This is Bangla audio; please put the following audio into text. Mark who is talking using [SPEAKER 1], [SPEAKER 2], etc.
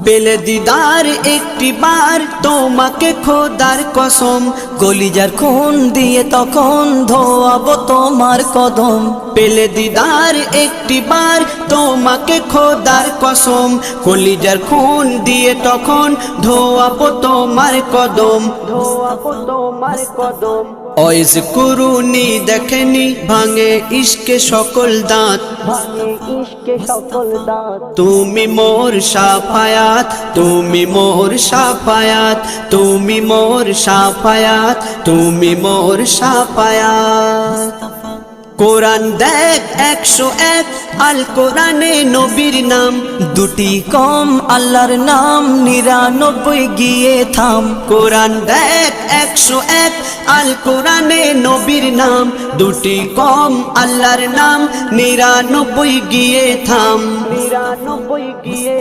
[SPEAKER 1] পেলে দিদার একটি বার তোমাকে খোদার কসম, কলিজার খুন দিয়ে তখন ধোয়াবো তোমার কদম। পেলে দিদার একটি বার তোমাকে খোদার কসম, কলিজার খুন দিয়ে তখন ধোয়াবো তোমার কদম, ধোয়াবো তোমার কদম। ওয়াইজ কুরুনি দেখেনি ভাঙে ইশকে সকল দাঁত, তুমি মোর শাফায়াত, তুমি মোর শাফায়াত, তুমি মোর শাফায়াত, তুমি মোর শাফায়াত। কোরআন দেখ 101 আল কোরআনে নবীর নাম, দুটি কম আল্লাহর নাম 99 গিয়ে থাম। কোরআন দেখ 101 আল কোরআনে নবীর নাম, দুটি কম আল্লাহর নাম 99 গিয়ে থাম, 99 গিয়ে